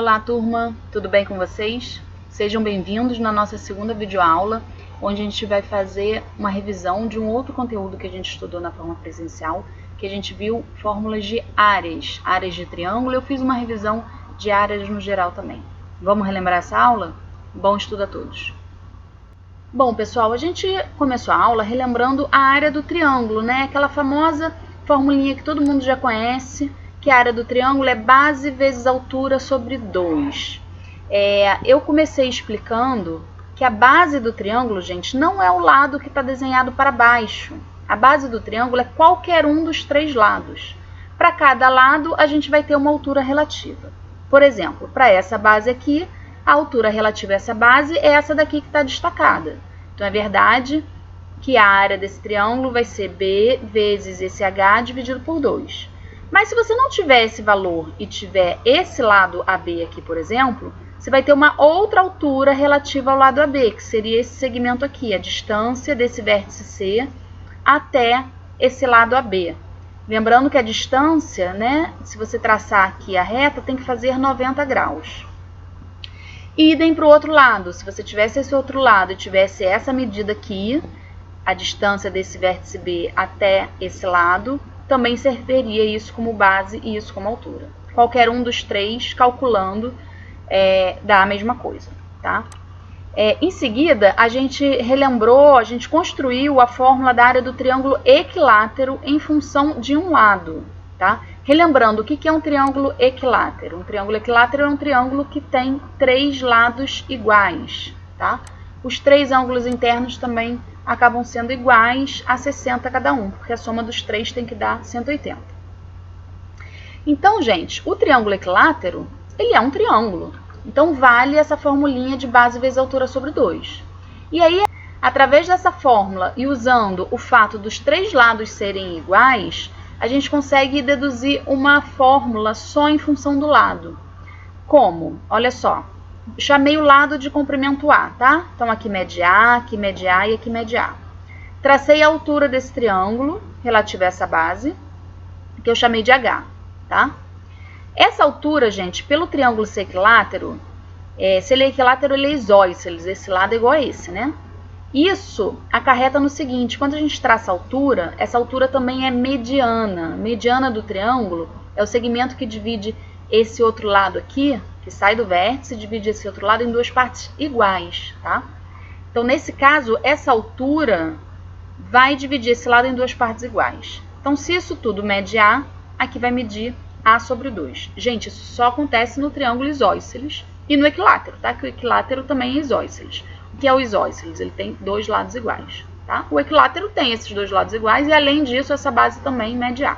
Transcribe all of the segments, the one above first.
Olá, turma! Tudo bem com vocês? Sejam bem-vindos na nossa segunda videoaula, onde a gente vai fazer uma revisão de um outro conteúdo que a gente estudou na forma presencial, que a gente viu fórmulas de áreas de triângulo. Eu fiz uma revisão de áreas no geral também. Vamos relembrar essa aula? Bom estudo a todos! Bom, pessoal, a gente começou a aula relembrando a área do triângulo, né? Aquela famosa formulinha que todo mundo já conhece, que a área do triângulo é base vezes altura sobre 2. Eu comecei explicando que a base do triângulo, gente, não é o lado que está desenhado para baixo. A base do triângulo é qualquer um dos três lados. Para cada lado, a gente vai ter uma altura relativa. Por exemplo, para essa base aqui, a altura relativa a essa base é essa daqui que está destacada. Então, é verdade que a área desse triângulo vai ser B vezes esse H dividido por 2. Mas se você não tiver esse valor e tiver esse lado AB aqui, por exemplo, você vai ter uma outra altura relativa ao lado AB, que seria esse segmento aqui, a distância desse vértice C até esse lado AB. Lembrando que a distância, né, se você traçar aqui a reta, tem que fazer 90 graus. Idem para o outro lado. Se você tivesse esse outro lado e tivesse essa medida aqui, a distância desse vértice B até esse lado, também serviria isso como base e isso como altura. Qualquer um dos três, calculando, dá a mesma coisa, tá? Em seguida, a gente relembrou, a gente construiu a fórmula da área do triângulo equilátero em função de um lado, tá? Relembrando, o que é um triângulo equilátero? Um triângulo equilátero é um triângulo que tem três lados iguais, tá? Os três ângulos internos também acabam sendo iguais a 60 cada um, porque a soma dos três tem que dar 180. Então, gente, o triângulo equilátero, ele é um triângulo. Então, vale essa formulinha de base vezes altura sobre 2. E aí, através dessa fórmula e usando o fato dos três lados serem iguais, a gente consegue deduzir uma fórmula só em função do lado. Como? Olha só. Chamei o lado de comprimento A, tá? Então, aqui mede A, aqui mede A e aqui mede A. Tracei a altura desse triângulo relativa a essa base, que eu chamei de H, tá? Essa altura, gente, pelo triângulo ser equilátero, se ele é equilátero, ele é isósceles, esse lado é igual a esse, né? Isso acarreta no seguinte, quando a gente traça a altura, essa altura também é mediana. Mediana do triângulo é o segmento que divide esse outro lado aqui, que sai do vértice e divide esse outro lado em duas partes iguais, tá? Então, nesse caso, essa altura vai dividir esse lado em duas partes iguais. Então, se isso tudo mede A, aqui vai medir A sobre 2. Gente, isso só acontece no triângulo isósceles e no equilátero, tá? Que o equilátero também é isósceles. O que é o isósceles? Ele tem dois lados iguais, tá? O equilátero tem esses dois lados iguais e, além disso, essa base também mede A.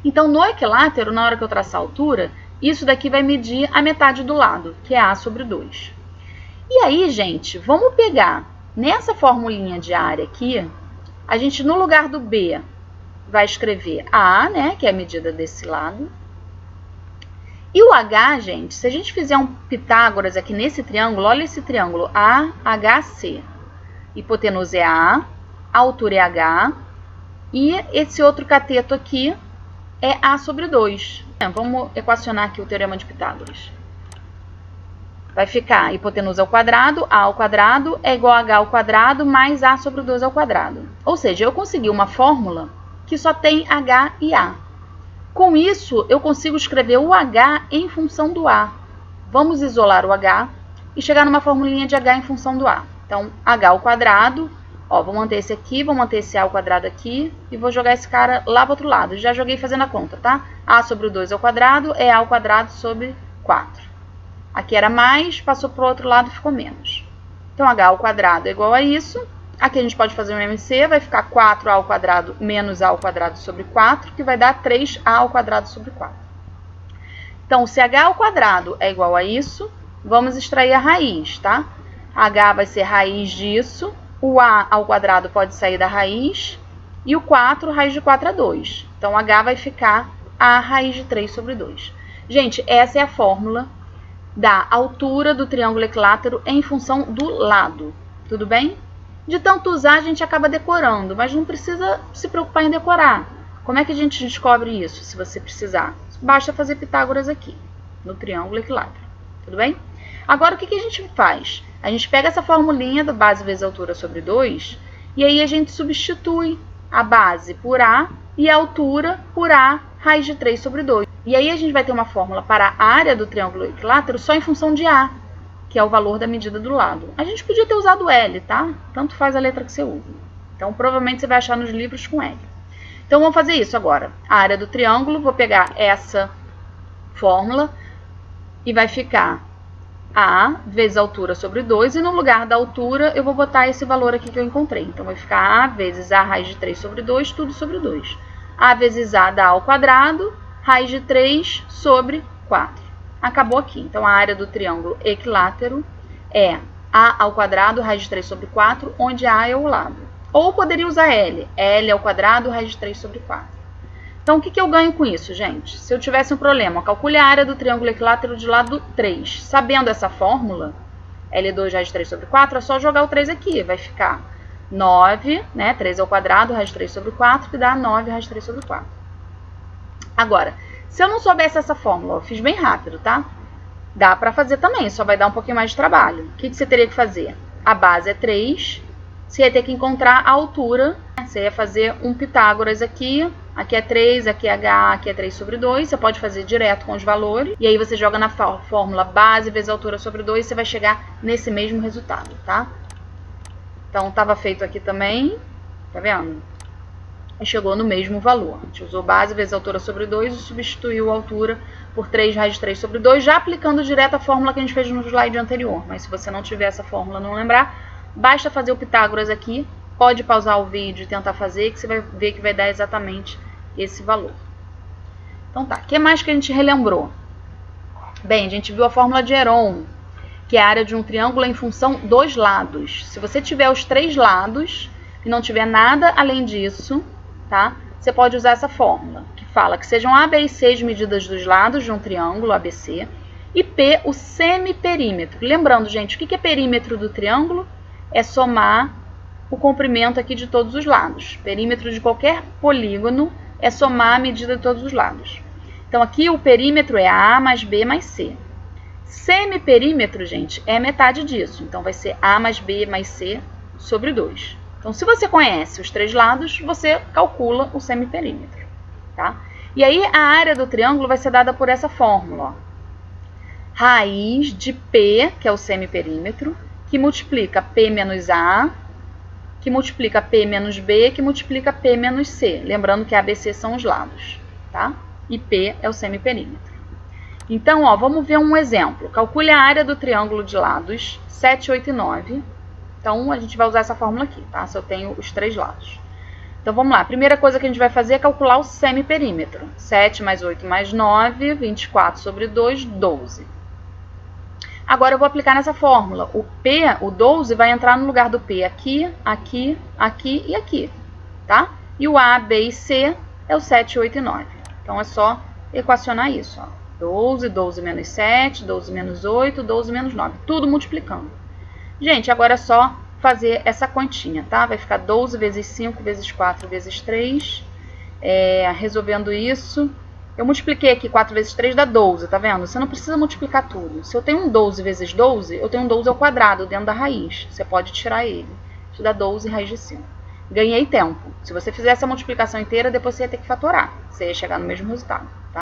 Então, no equilátero, na hora que eu traçar a altura, isso daqui vai medir a metade do lado, que é A sobre 2. E aí, gente, vamos pegar nessa formulinha de área aqui, a gente, no lugar do B, vai escrever A, né, que é a medida desse lado. E o H, gente, se a gente fizer um Pitágoras aqui nesse triângulo, olha esse triângulo, AHC. Hipotenusa é A altura é H, e esse outro cateto aqui é A sobre 2. Vamos equacionar aqui o teorema de Pitágoras. Vai ficar hipotenusa ao quadrado, A ao quadrado é igual a H ao quadrado mais A sobre 2 ao quadrado. Ou seja, eu consegui uma fórmula que só tem H e A. Com isso, eu consigo escrever o H em função do A. Vamos isolar o H e chegar numa formulinha de H em função do A. Então, H ao quadrado, ó, vou manter esse aqui, vou manter esse A ao quadrado aqui e vou jogar esse cara lá para o outro lado. Já joguei fazendo a conta, tá? A sobre 2 ao quadrado é A ao quadrado sobre 4. Aqui era mais, passou para o outro lado e ficou menos. Então, H ao quadrado é igual a isso. Aqui a gente pode fazer um MC, vai ficar 4A ao quadrado menos A ao quadrado sobre 4, que vai dar 3A ao quadrado sobre 4. Então, se H ao quadrado é igual a isso, vamos extrair a raiz, tá? H vai ser raiz disso, o A ao quadrado pode sair da raiz, e o 4, raiz de 4 é 2. Então, H vai ficar A raiz de 3 sobre 2. Gente, essa é a fórmula da altura do triângulo equilátero em função do lado. Tudo bem? De tanto usar, a gente acaba decorando, mas não precisa se preocupar em decorar. Como é que a gente descobre isso, se você precisar? Basta fazer Pitágoras aqui. no triângulo equilátero. Tudo bem? Agora, o que a gente faz? A gente pega essa formulinha da base vezes altura sobre 2 e aí a gente substitui a base por A e a altura por A raiz de 3 sobre 2. E aí a gente vai ter uma fórmula para a área do triângulo equilátero só em função de A, que é o valor da medida do lado. A gente podia ter usado L, tá? Tanto faz a letra que você usa. Então, provavelmente você vai achar nos livros com L. Então, vamos fazer isso agora. A área do triângulo, vou pegar essa fórmula e vai ficar A vezes a altura sobre 2. E no lugar da altura, eu vou botar esse valor aqui que eu encontrei. Então, vai ficar A vezes A raiz de 3 sobre 2, tudo sobre 2. A vezes A dá A ao quadrado, raiz de 3 sobre 4. Acabou aqui. Então, a área do triângulo equilátero é A ao quadrado, raiz de 3 sobre 4, onde A é o lado. Ou poderia usar L. L ao quadrado, raiz de 3 sobre 4. Então, o que eu ganho com isso, gente? Se eu tivesse um problema, calcule a área do triângulo equilátero de lado 3. Sabendo essa fórmula, L2 raiz de 3 sobre 4, é só jogar o 3 aqui. Vai ficar 9, né? 3 ao quadrado, raiz de 3 sobre 4, que dá 9 raiz de 3 sobre 4. Agora, se eu não soubesse essa fórmula, eu fiz bem rápido, tá? Dá pra fazer também, só vai dar um pouquinho mais de trabalho. O que você teria que fazer? A base é 3, você ia ter que encontrar a altura. Você ia fazer um Pitágoras aqui, aqui é 3, aqui é H, aqui é 3 sobre 2. Você pode fazer direto com os valores. E aí você joga na fórmula base vezes altura sobre 2 e você vai chegar nesse mesmo resultado, tá? Então, estava feito aqui também, tá vendo? E chegou no mesmo valor. A gente usou base vezes altura sobre 2 e substituiu a altura por 3 raiz de 3 sobre 2, já aplicando direto a fórmula que a gente fez no slide anterior. Mas se você não tiver essa fórmula e não lembrar, basta fazer o Pitágoras aqui. Pode pausar o vídeo e tentar fazer, que você vai ver que vai dar exatamente esse valor. Então tá, o que mais que a gente relembrou? Bem, a gente viu a fórmula de Heron, que é a área de um triângulo em função dos lados. Se você tiver os 3 lados e não tiver nada além disso, tá? Você pode usar essa fórmula, que fala que sejam A, B e C as medidas dos lados de um triângulo ABC e P o semiperímetro. Lembrando, gente, o que é perímetro do triângulo? É somar o comprimento aqui de todos os lados. Perímetro de qualquer polígono é somar a medida de todos os lados. Então, aqui o perímetro é A mais B mais C. Semiperímetro, gente, é metade disso. Então, vai ser A mais B mais C sobre 2. Então, se você conhece os 3 lados, você calcula o semiperímetro, tá? E aí, a área do triângulo vai ser dada por essa fórmula, ó. Raiz de P, que é o semiperímetro, que multiplica P menos A, que multiplica P menos B, que multiplica P menos C. Lembrando que A, B, C são os lados, tá? E P é o semiperímetro. Então, ó, vamos ver um exemplo. Calcule a área do triângulo de lados 7, 8 e 9. Então, a gente vai usar essa fórmula aqui, tá? Se eu tenho os 3 lados. Então, vamos lá. A primeira coisa que a gente vai fazer é calcular o semiperímetro. 7 mais 8 mais 9, 24 sobre 2, 12. Agora, eu vou aplicar nessa fórmula. O P, o 12, vai entrar no lugar do P aqui, aqui, aqui e aqui, tá? E o A, B e C é o 7, 8 e 9. Então, é só equacionar isso, ó. 12, 12 menos 7, 12 menos 8, 12 menos 9. Tudo multiplicando. Gente, agora é só fazer essa continha, tá? Vai ficar 12 vezes 5 vezes 4 vezes 3. Resolvendo isso, eu multipliquei aqui 4 vezes 3 dá 12, tá vendo? Você não precisa multiplicar tudo. Se eu tenho um 12 vezes 12, eu tenho um 12 ao quadrado dentro da raiz. Você pode tirar ele. Isso dá 12 raiz de 5. Ganhei tempo. Se você fizer essa multiplicação inteira, depois você ia ter que fatorar. Você ia chegar no mesmo resultado, tá?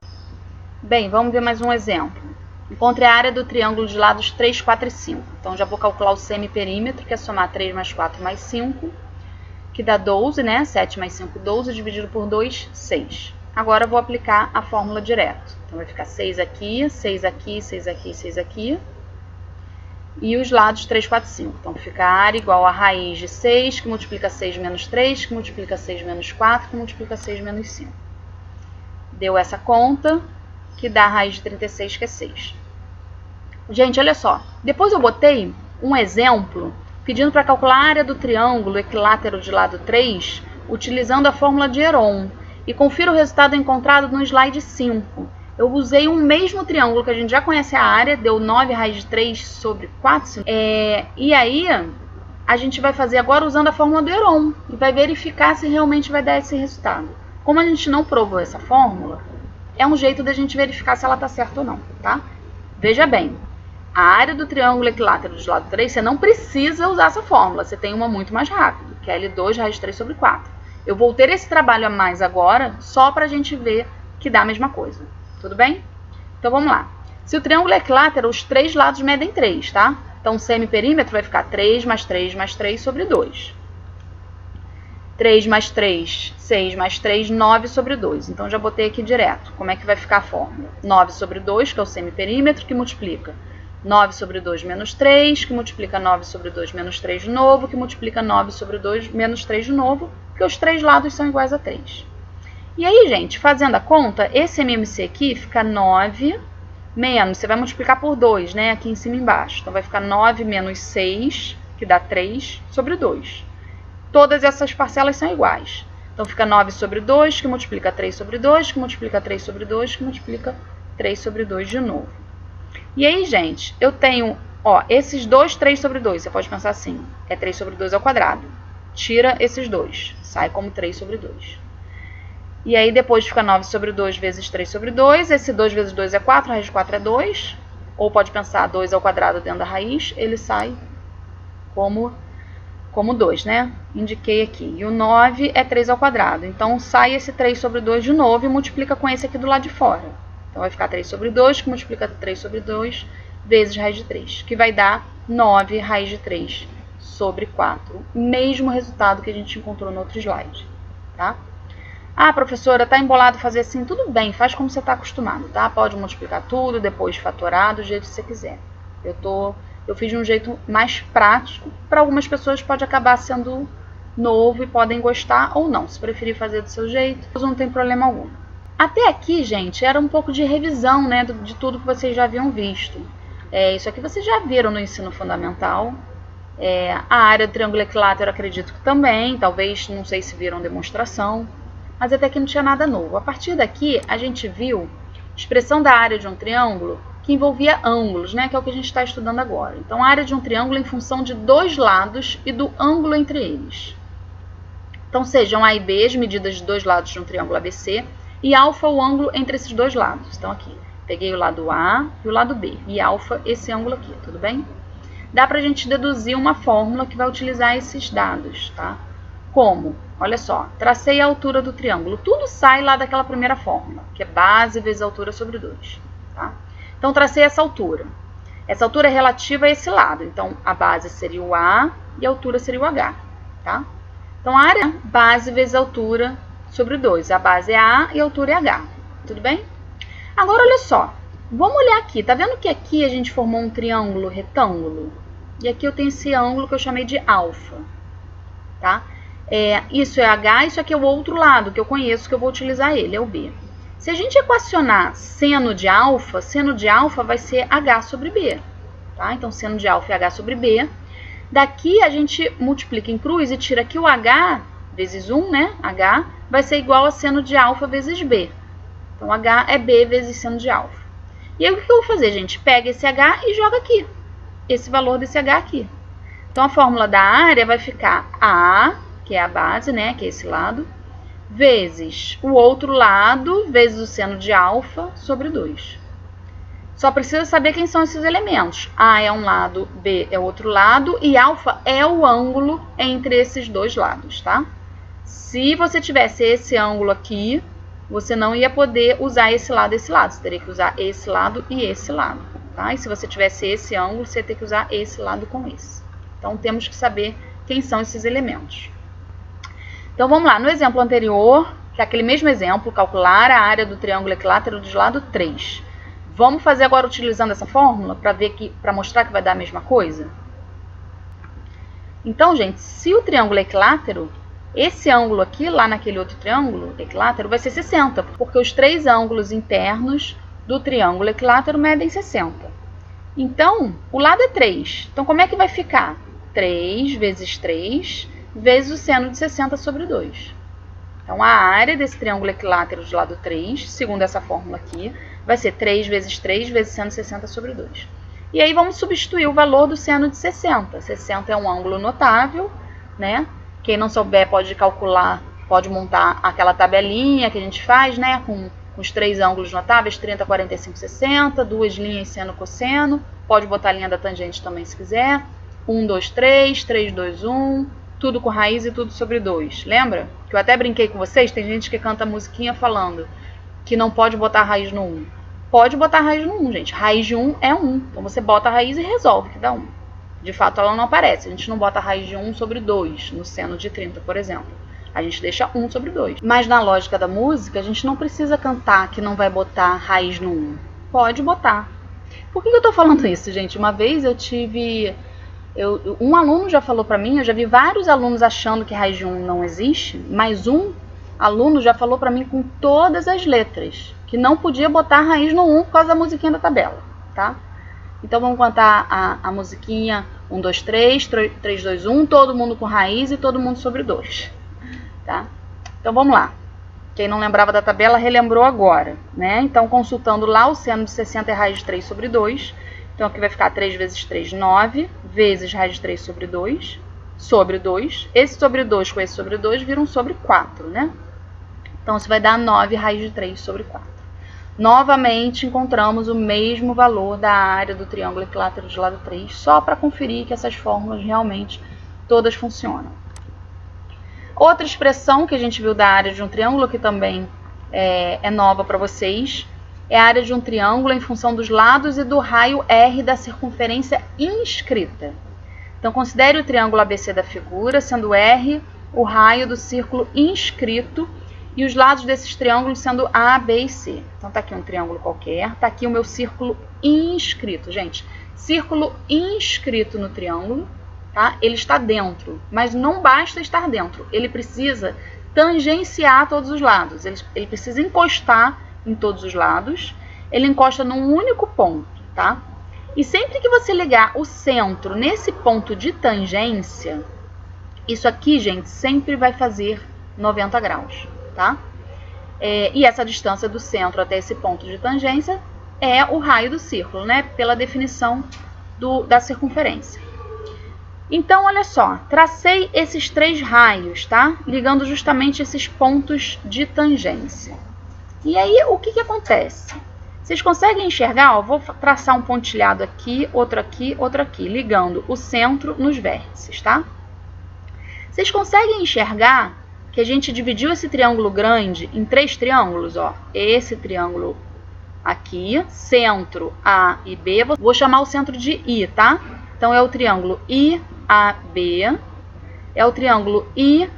Bem, vamos ver mais um exemplo. Encontre a área do triângulo de lados 3, 4 e 5. Então, já vou calcular o semiperímetro, que é somar 3 mais 4 mais 5, que dá 12, né? 7 mais 5, 12, dividido por 2, 6. Agora, eu vou aplicar a fórmula direto. Então, vai ficar 6 aqui, 6 aqui, 6 aqui, 6 aqui. E os lados 3, 4, 5. Então, fica a área igual a raiz de 6, que multiplica 6 menos 3, que multiplica 6 menos 4, que multiplica 6 menos 5. Deu essa conta, que dá a raiz de 36, que é 6. Gente, olha só. Depois eu botei um exemplo pedindo para calcular a área do triângulo equilátero de lado 3, utilizando a fórmula de Heron. E confira o resultado encontrado no slide 5. Eu usei um mesmo triângulo que a gente já conhece a área, deu 9 raiz de 3 sobre 4. E aí, a gente vai fazer agora usando a fórmula do Heron e vai verificar se realmente vai dar esse resultado. Como a gente não provou essa fórmula, é um jeito da gente verificar se ela está certa ou não, tá? Veja bem, a área do triângulo equilátero de lado 3, você não precisa usar essa fórmula, você tem uma muito mais rápida, que é L2 raiz de 3 sobre 4. Eu vou ter esse trabalho a mais agora, só para a gente ver que dá a mesma coisa, tudo bem? Então vamos lá. Se o triângulo é equilátero, os três lados medem 3, tá? Então o semiperímetro vai ficar 3 mais 3 mais 3 sobre 2. 3 mais 3, 6 mais 3, 9 sobre 2. Então, já botei aqui direto. Como é que vai ficar a fórmula? 9 sobre 2, que é o semiperímetro, que multiplica 9 sobre 2 menos 3, que multiplica 9 sobre 2 menos 3 de novo, que multiplica 9 sobre 2 menos 3 de novo, porque os três lados são iguais a 3. E aí, gente, fazendo a conta, esse MMC aqui fica 9 menos, você vai multiplicar por 2, né, aqui em cima e embaixo. Então, vai ficar 9 menos 6, que dá 3, sobre 2. Todas essas parcelas são iguais. Então, fica 9 sobre 2, que multiplica 3 sobre 2, que multiplica 3 sobre 2, que multiplica 3 sobre 2 de novo. E aí, gente, eu tenho, ó, esses dois 3 sobre 2. Você pode pensar assim, é 3 sobre 2 ao quadrado. Tira esses dois, sai como 3 sobre 2. E aí, depois fica 9 sobre 2 vezes 3 sobre 2. Esse 2 vezes 2 é 4, a raiz de 4 é 2. Ou pode pensar 2 ao quadrado dentro da raiz, ele sai como 2, né? Indiquei aqui. E o 9 é 3 ao quadrado. Então, sai esse 3 sobre 2 de novo e multiplica com esse aqui do lado de fora. Então, vai ficar 3 sobre 2, que multiplica 3 sobre 2, vezes raiz de 3, que vai dar 9 raiz de 3 sobre 4. Mesmo resultado que a gente encontrou no outro slide, tá? Ah, professora, tá embolado fazer assim? Tudo bem, faz como você está acostumado, tá? Pode multiplicar tudo, depois fatorar, do jeito que você quiser. Eu fiz de um jeito mais prático. Para algumas pessoas pode acabar sendo novo e podem gostar ou não. Se preferir fazer do seu jeito, não tem problema algum. Até aqui, gente, era um pouco de revisão, né, de tudo que vocês já haviam visto. Isso aqui vocês já viram no ensino fundamental. A área do triângulo equilátero, acredito que também. Talvez, não sei se viram demonstração. Mas até aqui não tinha nada novo. A partir daqui, a gente viu expressão da área de um triângulo que envolvia ângulos, né, que é o que a gente está estudando agora. Então, a área de um triângulo em função de dois lados e do ângulo entre eles. Então, sejam A e B as medidas de dois lados de um triângulo ABC e alfa o ângulo entre esses dois lados. Então, aqui, peguei o lado A e o lado B e alfa esse ângulo aqui, tudo bem? Dá para a gente deduzir uma fórmula que vai utilizar esses dados, tá? Como? Olha só, tracei a altura do triângulo. Tudo sai lá daquela primeira fórmula, que é base vezes altura sobre 2, tá? Então, tracei essa altura. Essa altura é relativa a esse lado. Então, a base seria o A e a altura seria o H, tá? Então, a área é base vezes altura sobre 2. A base é A e a altura é H. Tudo bem? Agora, olha só. Vamos olhar aqui. Tá vendo que aqui a gente formou um triângulo retângulo? E aqui eu tenho esse ângulo que eu chamei de alfa, tá? Isso é H, isso aqui é o outro lado que eu conheço, que eu vou utilizar ele, é o B. Se a gente equacionar seno de alfa vai ser H sobre B, tá? Então, seno de alfa é H sobre B. Daqui, a gente multiplica em cruz e tira aqui o H vezes 1, né? H vai ser igual a seno de alfa vezes B. Então, H é B vezes seno de alfa. E aí, o que eu vou fazer, gente? Pega esse H e joga aqui. Esse valor desse H aqui. Então, a fórmula da área vai ficar A, que é a base, né? Que é esse lado, vezes o outro lado, vezes o seno de alfa sobre 2. Só precisa saber quem são esses elementos. A é um lado, B é o outro lado, e alfa é o ângulo entre esses dois lados, tá? Se você tivesse esse ângulo aqui, você não ia poder usar esse lado e esse lado. Você teria que usar esse lado e esse lado, tá? E se você tivesse esse ângulo, você ia ter que usar esse lado com esse. Então, temos que saber quem são esses elementos. Então, vamos lá. No exemplo anterior, que é aquele mesmo exemplo, calcular a área do triângulo equilátero de lado 3. Vamos fazer agora utilizando essa fórmula para mostrar que vai dar a mesma coisa? Então, gente, se o triângulo é equilátero, esse ângulo aqui, lá naquele outro triângulo equilátero, vai ser 60, porque os três ângulos internos do triângulo equilátero medem 60. Então, o lado é 3. Então, como é que vai ficar? 3 vezes 3... vezes o seno de 60 sobre 2. Então, a área desse triângulo equilátero de lado 3, segundo essa fórmula aqui, vai ser 3 vezes 3 vezes seno de 60 sobre 2. E aí, vamos substituir o valor do seno de 60. 60 é um ângulo notável, né? Quem não souber pode calcular, pode montar aquela tabelinha que a gente faz, né? Com com os 3 ângulos notáveis, 30, 45, 60, 2 linhas seno, cosseno, pode botar a linha da tangente também se quiser, 1, 2, 3, 3, 2, 1, tudo com raiz e tudo sobre 2. Lembra? Que eu até brinquei com vocês, tem gente que canta musiquinha falando que não pode botar raiz no 1. Pode botar raiz no 1, gente. Raiz de 1 é 1. Então você bota a raiz e resolve que dá 1. De fato, ela não aparece. A gente não bota a raiz de 1 sobre 2, no seno de 30, por exemplo. A gente deixa 1 sobre 2. Mas na lógica da música, a gente não precisa cantar que não vai botar raiz no 1. Pode botar. Por que eu tô falando isso, gente? Uma vez eu tive... um aluno já falou pra mim, eu já vi vários alunos achando que raiz de 1 não existe, mas um aluno já falou pra mim com todas as letras que não podia botar raiz no 1 por causa da musiquinha da tabela, tá? Então vamos cantar a musiquinha 1, 2, 3, 3, 2, 1, todo mundo com raiz e todo mundo sobre 2. Tá? Então vamos lá. Quem não lembrava da tabela, relembrou agora, né? Então, consultando lá, o seno de 60 é raiz de 3 sobre 2. Então, aqui vai ficar 3 vezes 3, 9, vezes raiz de 3 sobre 2, sobre 2. Esse sobre 2 com esse sobre 2 vira um sobre 4, né? Então, isso vai dar 9 raiz de 3 sobre 4. Novamente, encontramos o mesmo valor da área do triângulo equilátero de lado 3, só para conferir que essas fórmulas realmente todas funcionam. Outra expressão que a gente viu da área de um triângulo, que também é nova para vocês, é a área de um triângulo em função dos lados e do raio R da circunferência inscrita. Então, considere o triângulo ABC da figura, sendo R o raio do círculo inscrito e os lados desses triângulos sendo A, B e C. Então, está aqui um triângulo qualquer, está aqui o meu círculo inscrito. Gente, círculo inscrito no triângulo, tá? Ele está dentro, mas não basta estar dentro, ele precisa tangenciar todos os lados, ele precisa encostar em todos os lados, ele encosta num único ponto, tá? E sempre que você ligar o centro nesse ponto de tangência, isso aqui, gente, sempre vai fazer 90 graus, tá? E essa distância do centro até esse ponto de tangência é o raio do círculo, né? Pela definição da circunferência. Então, olha só, tracei esses 3 raios, tá? Ligando justamente esses pontos de tangência. E aí, o que acontece? Vocês conseguem enxergar? Ó, vou traçar um pontilhado aqui, outro aqui, ligando o centro nos vértices, tá? Vocês conseguem enxergar que a gente dividiu esse triângulo grande em 3 triângulos, ó? Esse triângulo aqui, centro A e B, vou chamar o centro de I, tá? Então, é o triângulo IAB, é o triângulo IBC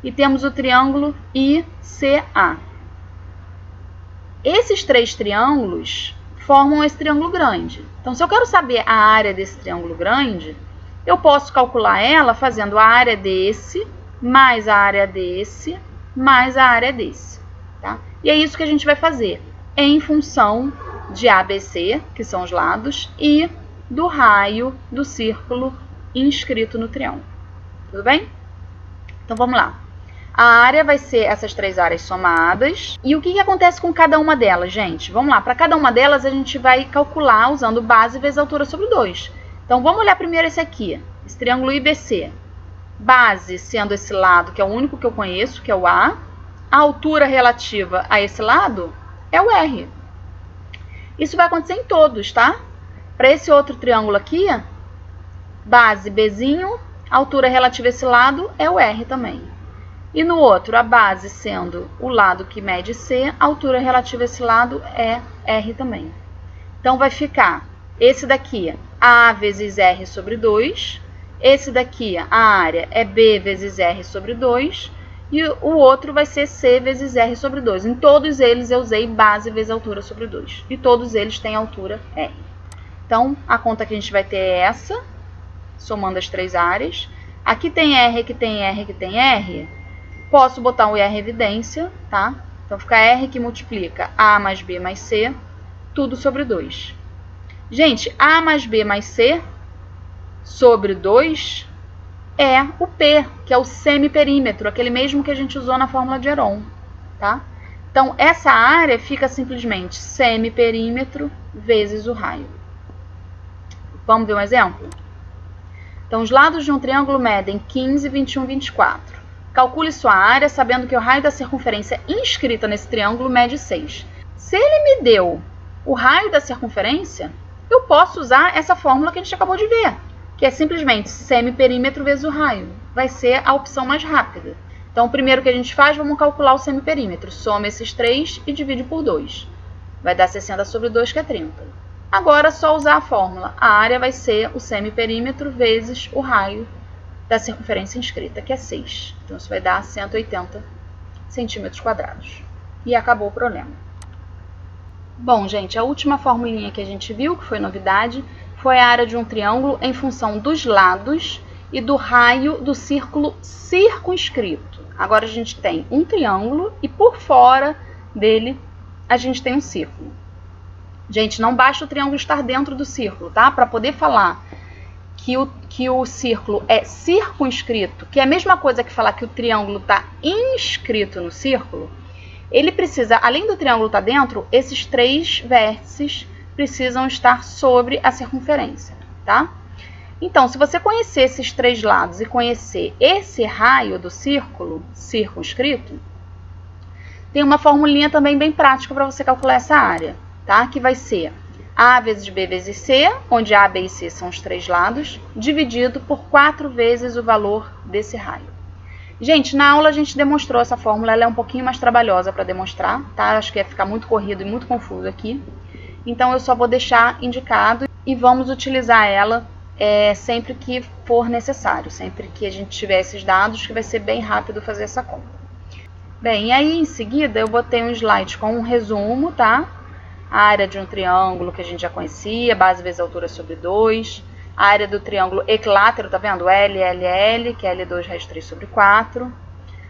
e temos o triângulo ICA. Esses 3 triângulos formam esse triângulo grande. Então, se eu quero saber a área desse triângulo grande, eu posso calcular ela fazendo a área desse, mais a área desse, mais a área desse. Tá? E é isso que a gente vai fazer em função de ABC, que são os lados, e do raio do círculo inscrito no triângulo. Tudo bem? Então, vamos lá. A área vai ser essas 3 áreas somadas. E o que acontece com cada uma delas, gente? Vamos lá. Para cada uma delas, a gente vai calcular usando base vezes altura sobre 2. Então, vamos olhar primeiro esse aqui, esse triângulo IBC. Base sendo esse lado, que é o único que eu conheço, que é o A. A altura relativa a esse lado é o R. Isso vai acontecer em todos, tá? Para esse outro triângulo aqui, base Bzinho, a altura relativa a esse lado é o R também. E no outro, a base sendo o lado que mede C, a altura relativa a esse lado é R também. Então, vai ficar esse daqui, A vezes R sobre 2. Esse daqui, a área, é B vezes R sobre 2. E o outro vai ser C vezes R sobre 2. Em todos eles, eu usei base vezes altura sobre 2. E todos eles têm altura R. Então, a conta que a gente vai ter é essa, somando as 3 áreas. Aqui tem R, aqui tem R, aqui tem R. Posso botar um R evidência, tá? Então, fica R que multiplica A mais B mais C, tudo sobre 2. Gente, A mais B mais C sobre 2 é o P, que é o semiperímetro, aquele mesmo que a gente usou na fórmula de Heron, tá? Então, essa área fica simplesmente semiperímetro vezes o raio. Vamos ver um exemplo? Então, os lados de um triângulo medem 15, 21, 24. Calcule sua área sabendo que o raio da circunferência inscrita nesse triângulo mede 6. Se ele me deu o raio da circunferência, eu posso usar essa fórmula que a gente acabou de ver, que é simplesmente semiperímetro vezes o raio. Vai ser a opção mais rápida. Então, o primeiro que a gente faz, vamos calcular o semiperímetro. Soma esses 3 e divide por 2. Vai dar 60 sobre 2, que é 30. Agora, é só usar a fórmula. A área vai ser o semiperímetro vezes o raio da circunferência inscrita, que é 6. Então, isso vai dar 180 centímetros quadrados. E acabou o problema. Bom, gente, a última formulinha que a gente viu, que foi novidade, foi a área de um triângulo em função dos lados e do raio do círculo circunscrito. Agora, a gente tem um triângulo e por fora dele a gente tem um círculo. Gente, não basta o triângulo estar dentro do círculo, tá? Para poder falar que o círculo é circunscrito, que é a mesma coisa que falar que o triângulo está inscrito no círculo, ele precisa, além do triângulo estar dentro, esses 3 vértices precisam estar sobre a circunferência, tá? Então, se você conhecer esses 3 lados e conhecer esse raio do círculo circunscrito, tem uma formulinha também bem prática para você calcular essa área, tá? Que vai ser A vezes B vezes C, onde A, B e C são os 3 lados, dividido por 4 vezes o valor desse raio. Gente, na aula a gente demonstrou essa fórmula, ela é um pouquinho mais trabalhosa para demonstrar, tá? Acho que ia ficar muito corrido e muito confuso aqui. Então, eu só vou deixar indicado e vamos utilizar ela sempre que for necessário, sempre que a gente tiver esses dados, que vai ser bem rápido fazer essa conta. Bem, e aí em seguida eu botei um slide com um resumo, tá? A área de um triângulo que a gente já conhecia, base vezes altura sobre 2. A área do triângulo equilátero, tá vendo? LLL, que é L2 raiz 3 sobre 4.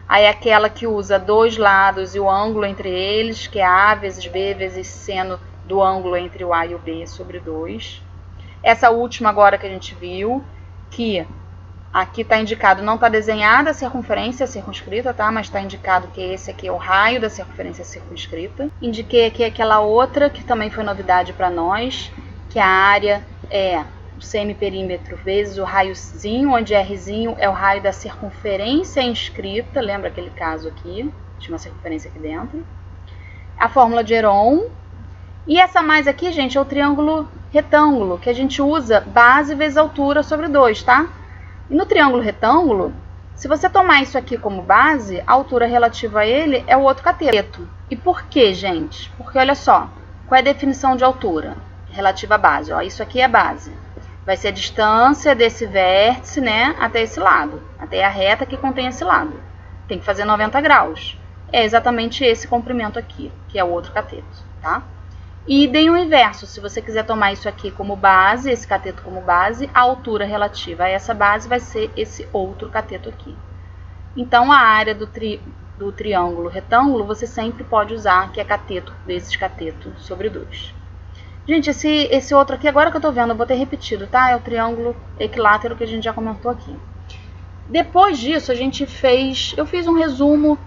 Aí aquela que usa 2 lados e o ângulo entre eles, que é A vezes B vezes seno do ângulo entre o A e o B sobre 2. Essa última agora que a gente viu, que aqui está indicado, não está desenhada a circunferência circunscrita, tá? Mas está indicado que esse aqui é o raio da circunferência circunscrita. Indiquei aqui aquela outra, que também foi novidade para nós, que a área é o semiperímetro vezes o raiozinho, onde Rzinho é o raio da circunferência inscrita. Lembra aquele caso aqui? Tinha uma circunferência aqui dentro. A fórmula de Heron. E essa mais aqui, gente, é o triângulo retângulo, que a gente usa base vezes altura sobre 2, tá? E no triângulo retângulo, se você tomar isso aqui como base, a altura relativa a ele é o outro cateto. E por quê, gente? Porque, olha só, qual é a definição de altura relativa à base? Ó, isso aqui é base. Vai ser a distância desse vértice, né, até esse lado, até a reta que contém esse lado. Tem que fazer 90 graus. É exatamente esse comprimento aqui, que é o outro cateto, tá? E idem o inverso, se você quiser tomar isso aqui como base, esse cateto como base, a altura relativa a essa base vai ser esse outro cateto aqui. Então, a área do triângulo retângulo, você sempre pode usar, que é cateto vezes cateto sobre 2. Gente, esse outro aqui, agora que eu tô vendo, eu botei repetido, tá? É o triângulo equilátero que a gente já comentou aqui. Depois disso, eu fiz um resumo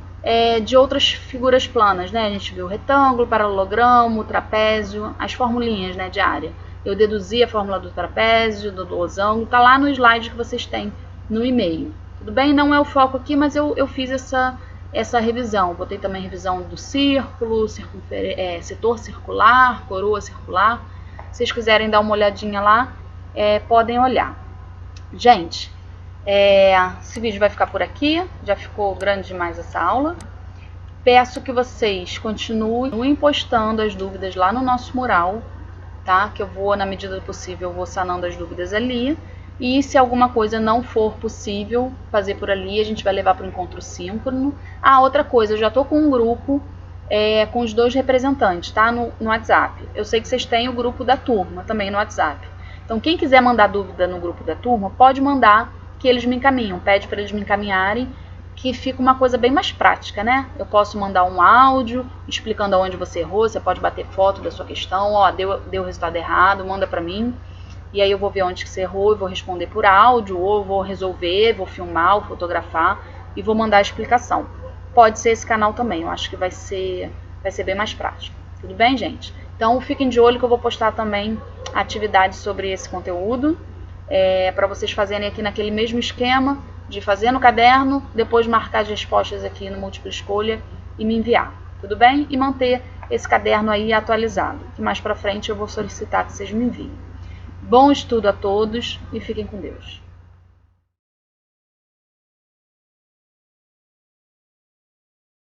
de outras figuras planas, né? A gente viu o retângulo, paralelogramo, o trapézio, as formulinhas, né, de área. Eu deduzi a fórmula do trapézio, do losango, tá lá no slide que vocês têm no e-mail. Tudo bem? Não é o foco aqui, mas eu fiz essa revisão. Botei também a revisão do círculo, setor circular, coroa circular. Se vocês quiserem dar uma olhadinha lá, podem olhar. Gente, esse vídeo vai ficar por aqui, já ficou grande demais essa aula. Peço que vocês continuem postando as dúvidas lá no nosso mural, tá? Que eu vou, na medida do possível, eu vou sanando as dúvidas ali. E se alguma coisa não for possível fazer por ali, a gente vai levar para o encontro síncrono. Outra coisa, eu já estou com um grupo com os 2 representantes, tá? No WhatsApp. Eu sei que vocês têm o grupo da turma também no WhatsApp. Então, quem quiser mandar dúvida no grupo da turma, pode mandar, que eles me encaminham. Pede para eles me encaminharem, que fica uma coisa bem mais prática, né? Eu posso mandar um áudio explicando aonde você errou, você pode bater foto da sua questão, ó, deu resultado errado, manda para mim. E aí eu vou ver onde que você errou e vou responder por áudio, ou vou resolver, vou filmar, ou fotografar e vou mandar a explicação. Pode ser esse canal também, eu acho que vai ser bem mais prático. Tudo bem, gente? Então fiquem de olho que eu vou postar também atividades sobre esse conteúdo, para vocês fazerem aqui naquele mesmo esquema de fazer no caderno, depois marcar as respostas aqui no múltipla escolha e me enviar, tudo bem? E manter esse caderno aí atualizado, que mais para frente eu vou solicitar que vocês me enviem. Bom estudo a todos e fiquem com Deus.